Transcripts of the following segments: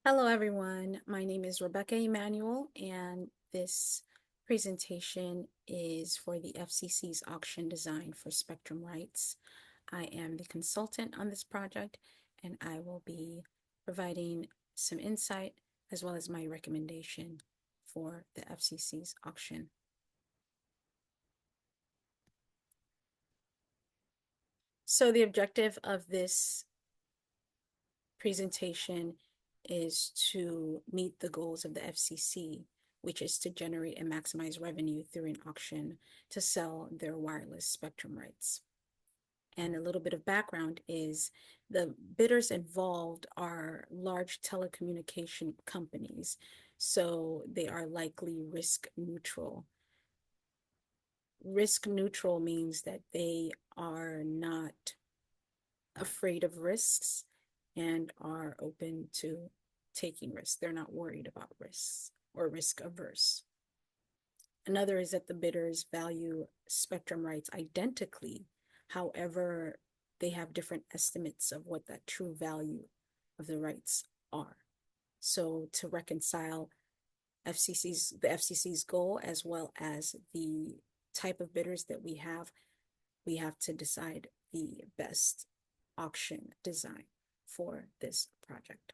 Hello, everyone. My name is Rebecca Emanuel, and this presentation is for the FCC's auction design for spectrum rights. I am the consultant on this project, and I will be providing some insight as well as my recommendation for the FCC's auction. So the objective of this presentation is to meet the goals of the FCC, which is to generate and maximize revenue through an auction to sell their wireless spectrum rights. And a little bit of background is the bidders involved are large telecommunication companies, so they are likely risk neutral. Risk neutral means that they are not afraid of risks and are open to taking risks. They're not worried about risks or risk averse. Another is that the bidders value spectrum rights identically. However, they have different estimates of what that true value of the rights are. So to reconcile the FCC's goal as well as the type of bidders that we have to decide the best auction design for this project.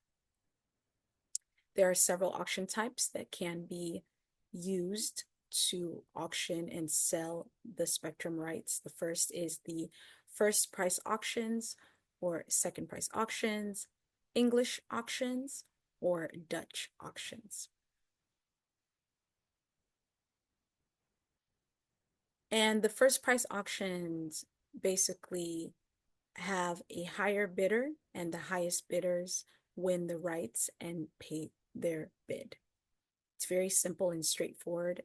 There are several auction types that can be used to auction and sell the spectrum rights. The first is the first price auctions or second price auctions, English auctions, or Dutch auctions. And the first price auctions basically have a higher bidder, and the highest bidders win the rights and pay their bid. It's very simple and straightforward.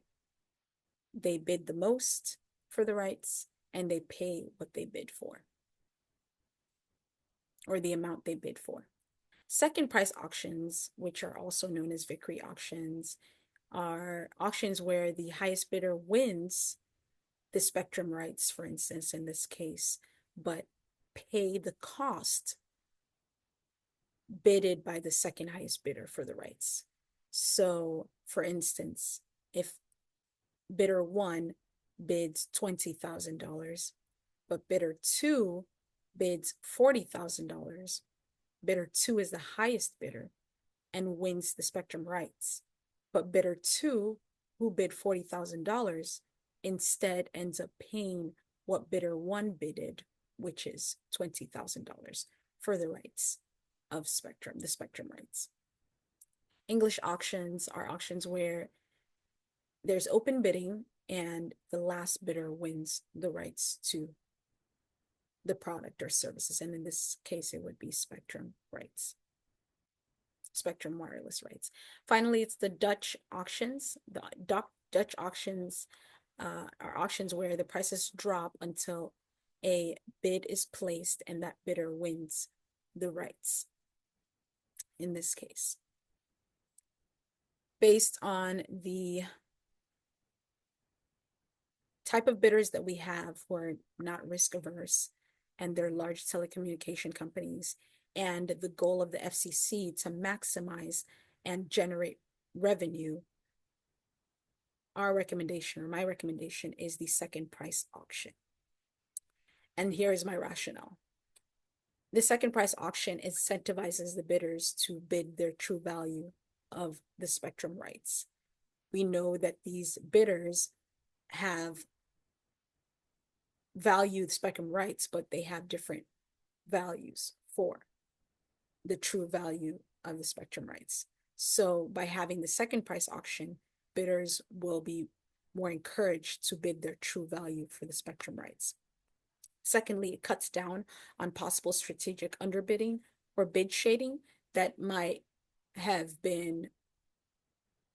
They bid the most for the rights and they pay what they bid for, or the amount they bid for. Second price auctions, which are also known as victory auctions, are auctions where the highest bidder wins the spectrum rights, for instance, in this case, but pay the cost bidded by the second highest bidder for the rights. So, for instance, if bidder one bids $20,000, but bidder two bids $40,000, bidder two is the highest bidder and wins the spectrum rights. But bidder two, who bid $40,000, instead ends up paying what bidder one bidded, which is $20,000 for the rights of the spectrum rights. English auctions are auctions where there's open bidding and the last bidder wins the rights to the product or services. And in this case, it would be spectrum rights, spectrum wireless rights. Finally, it's the Dutch auctions. The Dutch auctions are auctions where the prices drop until a bid is placed and that bidder wins the rights in this case. Based on the type of bidders that we have who are not risk averse and they're large telecommunication companies, and the goal of the FCC to maximize and generate revenue, our recommendation, or my recommendation, is the second price auction. And here is my rationale. The second price auction incentivizes the bidders to bid their true value of the spectrum rights. We know that these bidders have valued spectrum rights, but they have different values for the true value of the spectrum rights. So by having the second price auction, bidders will be more encouraged to bid their true value for the spectrum rights. Secondly, it cuts down on possible strategic underbidding or bid shading that might have been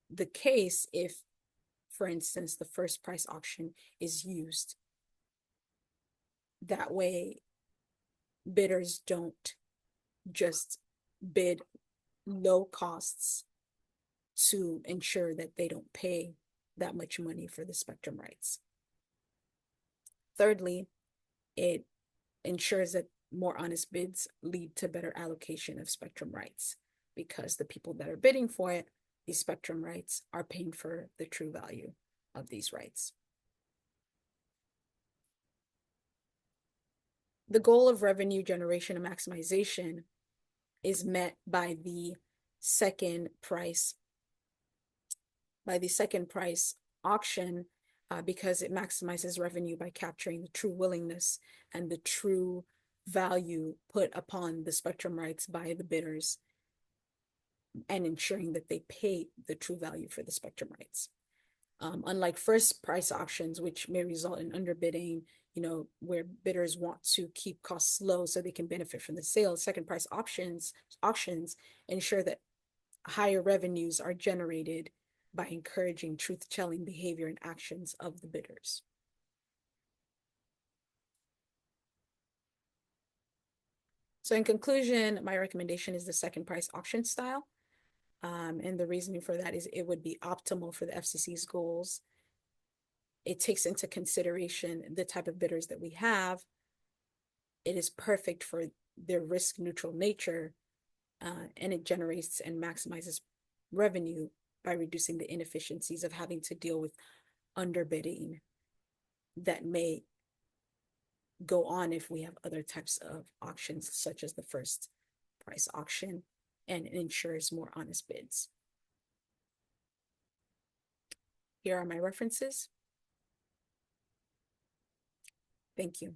the case if, for instance, the first price auction is used. That way, bidders don't just bid low costs to ensure that they don't pay that much money for the spectrum rights. Thirdly, it ensures that more honest bids lead to better allocation of spectrum rights. because the people that are bidding for it, these spectrum rights, are paying for the true value of these rights. The goal of revenue generation and maximization is met by the second price auction, because it maximizes revenue by capturing the true willingness and the true value put upon the spectrum rights by the bidders, and ensuring that they pay the true value for the spectrum rights. Unlike first price auctions, which may result in underbidding, where bidders want to keep costs low so they can benefit from the sale, second price auctions ensure that higher revenues are generated by encouraging truth-telling behavior and actions of the bidders. So in conclusion, my recommendation is the second price auction style. And the reasoning for that is it would be optimal for the FCC's goals. It takes into consideration the type of bidders that we have. It is perfect for their risk-neutral nature, and it generates and maximizes revenue by reducing the inefficiencies of having to deal with underbidding that may go on if we have other types of auctions, such as the first price auction, and it ensures more honest bids. Here are my references. Thank you.